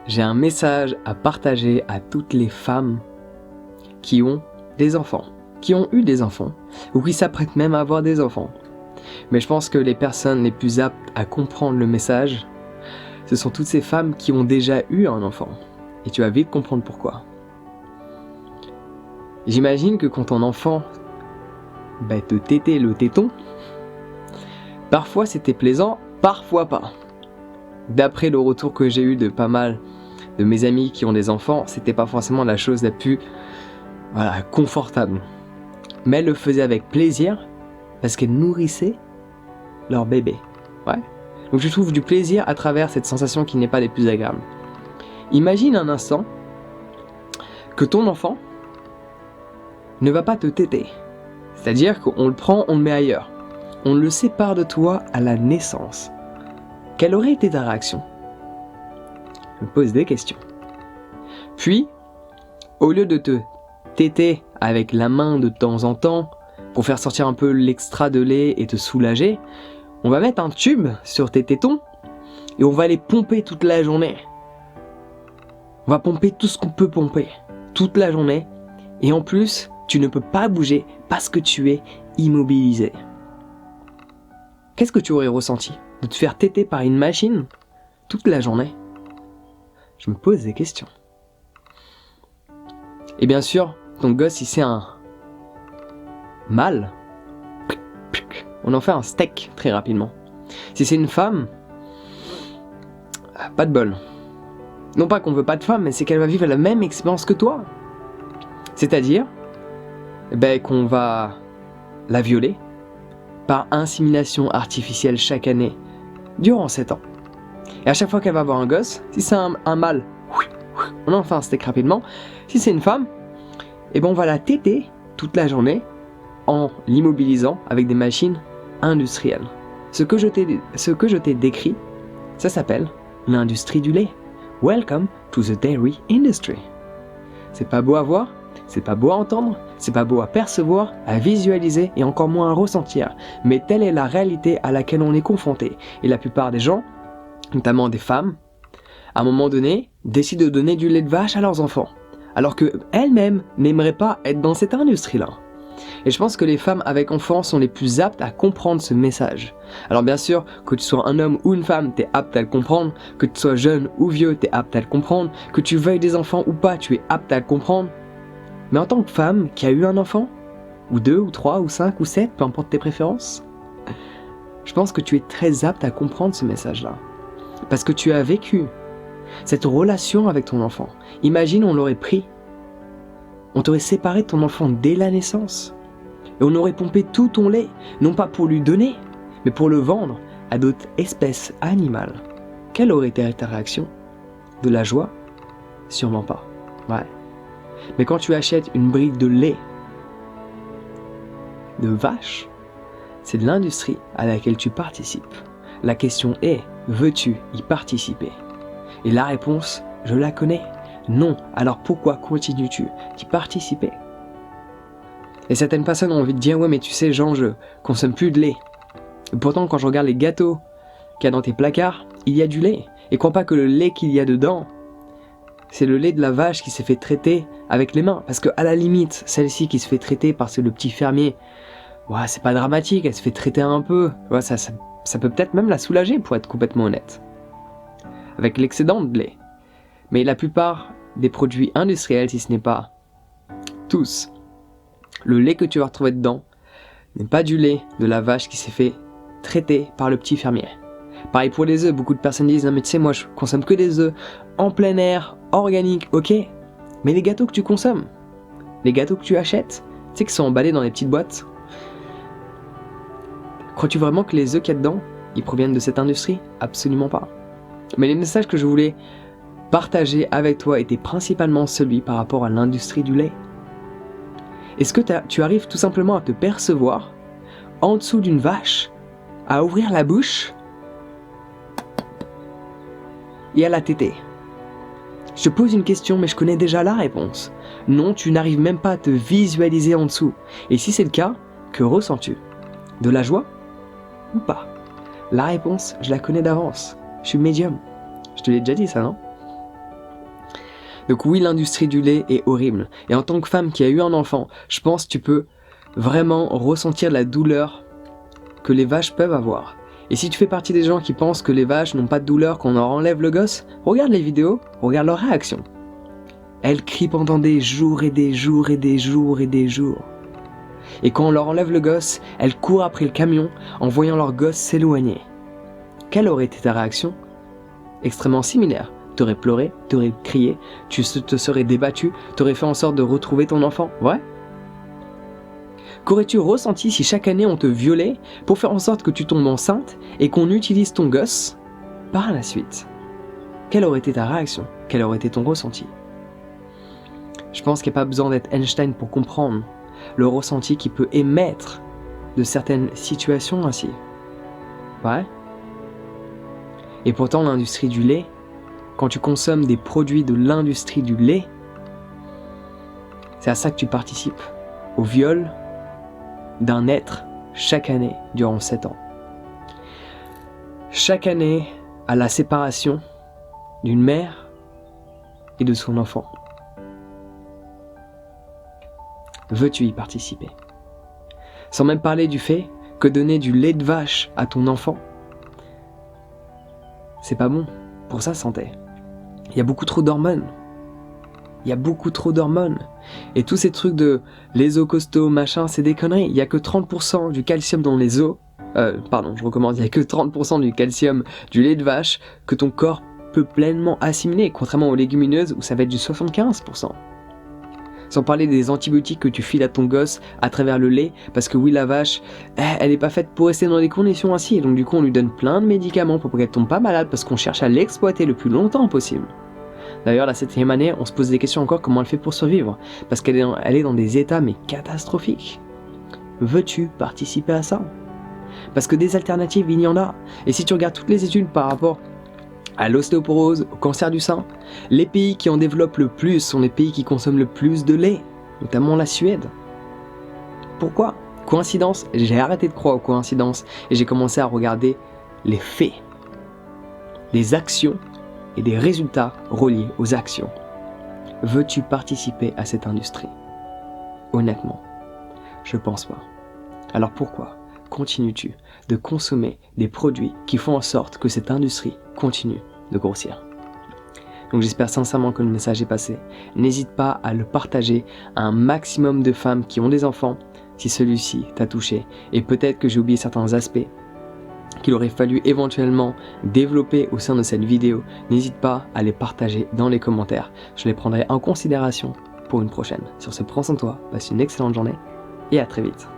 j'ai un message à partager à toutes les femmes qui ont des enfants, qui ont eu des enfants, ou qui s'apprêtent même à avoir des enfants. Mais je pense que les personnes les plus aptes à comprendre le message, ce sont toutes ces femmes qui ont déjà eu un enfant. Et tu vas vite comprendre pourquoi. J'imagine que quand ton enfant te tétait le téton, parfois c'était plaisant, parfois pas. D'après le retour que j'ai eu de pas mal de mes amis qui ont des enfants, c'était pas forcément la chose la plus confortable. Mais elles le faisaient avec plaisir parce qu'elles nourrissaient leur bébé. Ouais. Donc je trouve du plaisir à travers cette sensation qui n'est pas des plus agréables. Imagine un instant que ton enfant ne va pas te téter. C'est-à-dire qu'on le prend, on le met ailleurs. On le sépare de toi à la naissance. Quelle aurait été ta réaction ? Je me pose des questions. Puis, au lieu de te téter avec la main de temps en temps pour faire sortir un peu l'extra de lait et te soulager, on va mettre un tube sur tes tétons et on va les pomper toute la journée. On va pomper tout ce qu'on peut pomper toute la journée et en plus, tu ne peux pas bouger parce que tu es immobilisé. Qu'est-ce que tu aurais ressenti de te faire téter par une machine toute la journée ? Je me pose des questions. Et bien sûr, ton gosse, si c'est un mâle, on en fait un steak très rapidement. Si c'est une femme, pas de bol. Non pas qu'on veut pas de femme, mais c'est qu'elle va vivre la même expérience que toi. C'est-à-dire qu'on va la violer par insémination artificielle chaque année durant 7 ans. Et à chaque fois qu'elle va avoir un gosse, si c'est un mâle, on en fait un steak rapidement. Si c'est une femme, on va la téter toute la journée en l'immobilisant avec des machines industrielles. Ce que je t'ai décrit, ça s'appelle l'industrie du lait. Welcome to the dairy industry. C'est pas beau à voir, c'est pas beau à entendre, c'est pas beau à percevoir, à visualiser et encore moins à ressentir. Mais telle est la réalité à laquelle on est confronté. Et la plupart des gens, notamment des femmes, à un moment donné, décident de donner du lait de vache à leurs enfants. Alors qu'elles-mêmes n'aimeraient pas être dans cette industrie-là. Et je pense que les femmes avec enfants sont les plus aptes à comprendre ce message. Alors bien sûr, que tu sois un homme ou une femme, t'es apte à le comprendre. Que tu sois jeune ou vieux, t'es apte à le comprendre. Que tu veuilles des enfants ou pas, tu es apte à le comprendre. Mais en tant que femme qui a eu un enfant, ou 2, ou 3, ou 5, ou 7, peu importe tes préférences, je pense que tu es très apte à comprendre ce message-là. Parce que tu as vécu cette relation avec ton enfant. Imagine, on l'aurait pris. On t'aurait séparé de ton enfant dès la naissance. Et on aurait pompé tout ton lait, non pas pour lui donner, mais pour le vendre à d'autres espèces animales. Quelle aurait été ta réaction ? De la joie ? Sûrement pas. Ouais. Mais quand tu achètes une brique de lait de vache, c'est de l'industrie à laquelle tu participes. La question est, veux-tu y participer ? Et la réponse, je la connais. Non, alors pourquoi continues-tu d'y participer ? Et certaines personnes ont envie de dire, ouais mais tu sais Jean, je consomme plus de lait. Et pourtant quand je regarde les gâteaux qu'il y a dans tes placards, il y a du lait. Et crois pas que le lait qu'il y a dedans, c'est le lait de la vache qui s'est fait traiter avec les mains. Parce que à la limite, celle-ci qui se fait traiter par le petit fermier, ouais, c'est pas dramatique, elle se fait traiter un peu. Ouais, ça peut peut-être même la soulager pour être complètement honnête. Avec l'excédent de lait. Mais la plupart des produits industriels, si ce n'est pas tous, le lait que tu vas retrouver dedans n'est pas du lait de la vache qui s'est fait traiter par le petit fermier. Pareil pour les œufs, beaucoup de personnes disent « Non mais tu sais, moi je consomme que des œufs en plein air, organiques, ok. Mais les gâteaux que tu consommes, les gâteaux que tu achètes, tu sais qu'ils sont emballés dans des petites boîtes. Crois-tu vraiment que les œufs qu'il y a dedans, ils proviennent de cette industrie ? Absolument pas. Mais les messages que je voulais partager avec toi était principalement celui par rapport à l'industrie du lait. Est-ce que tu arrives tout simplement à te percevoir en dessous d'une vache, à ouvrir la bouche et à la téter ? Je te pose une question, mais je connais déjà la réponse. Non, tu n'arrives même pas à te visualiser en dessous. Et si c'est le cas, que ressens-tu ? De la joie ou pas ? La réponse, je la connais d'avance. Je suis médium. Je te l'ai déjà dit ça, non ? Donc oui, l'industrie du lait est horrible. Et en tant que femme qui a eu un enfant, je pense que tu peux vraiment ressentir la douleur que les vaches peuvent avoir. Et si tu fais partie des gens qui pensent que les vaches n'ont pas de douleur quand on leur enlève le gosse, regarde les vidéos, regarde leur réaction. Elles crient pendant des jours et des jours et des jours et des jours. Et quand on leur enlève le gosse, elles courent après le camion en voyant leur gosse s'éloigner. Quelle aurait été ta réaction? Extrêmement similaire. T'aurais pleuré, t'aurais crié, tu te serais débattu, t'aurais fait en sorte de retrouver ton enfant, ouais? Qu'aurais-tu ressenti si chaque année on te violait pour faire en sorte que tu tombes enceinte et qu'on utilise ton gosse par la suite? Quelle aurait été ta réaction? Quel aurait été ton ressenti? Je pense qu'il n'y a pas besoin d'être Einstein pour comprendre le ressenti qui peut émettre de certaines situations ainsi. Ouais? Et pourtant l'industrie du lait, quand tu consommes des produits de l'industrie du lait, c'est à ça que tu participes, au viol d'un être chaque année durant 7 ans. Chaque année à la séparation d'une mère et de son enfant. Veux-tu y participer? Sans même parler du fait que donner du lait de vache à ton enfant, c'est pas bon pour sa santé. Il y a beaucoup trop d'hormones. Il y a beaucoup trop d'hormones. Et tous ces trucs de les os costauds, machin, c'est des conneries. Il y a que 30% du calcium dans les os. Il y a que 30% du calcium du lait de vache que ton corps peut pleinement assimiler, contrairement aux légumineuses où ça va être du 75%. Sans parler des antibiotiques que tu files à ton gosse à travers le lait, parce que oui, la vache, elle n'est pas faite pour rester dans des conditions ainsi, et donc du coup on lui donne plein de médicaments pour qu'elle tombe pas malade, parce qu'on cherche à l'exploiter le plus longtemps possible. D'ailleurs, la 7e année, on se pose des questions encore comment elle fait pour survivre, parce qu'elle est dans des états mais catastrophiques. Veux-tu participer à ça? Parce que des alternatives, il y en a. Et si tu regardes toutes les études par rapport à l'ostéoporose, au cancer du sein, les pays qui en développent le plus sont les pays qui consomment le plus de lait, notamment la Suède. Pourquoi? Coïncidence? J'ai arrêté de croire aux coïncidences et j'ai commencé à regarder les faits, les actions et des résultats reliés aux actions. Veux-tu participer à cette industrie? Honnêtement, je pense pas. Alors pourquoi continues-tu de consommer des produits qui font en sorte que cette industrie continue de grossir? Donc j'espère sincèrement que le message est passé. N'hésite pas à le partager à un maximum de femmes qui ont des enfants si celui-ci t'a touché. Et peut-être que j'ai oublié certains aspects qu'il aurait fallu éventuellement développer au sein de cette vidéo. N'hésite pas à les partager dans les commentaires. Je les prendrai en considération pour une prochaine. Sur ce, prends soin de toi, passe une excellente journée et à très vite.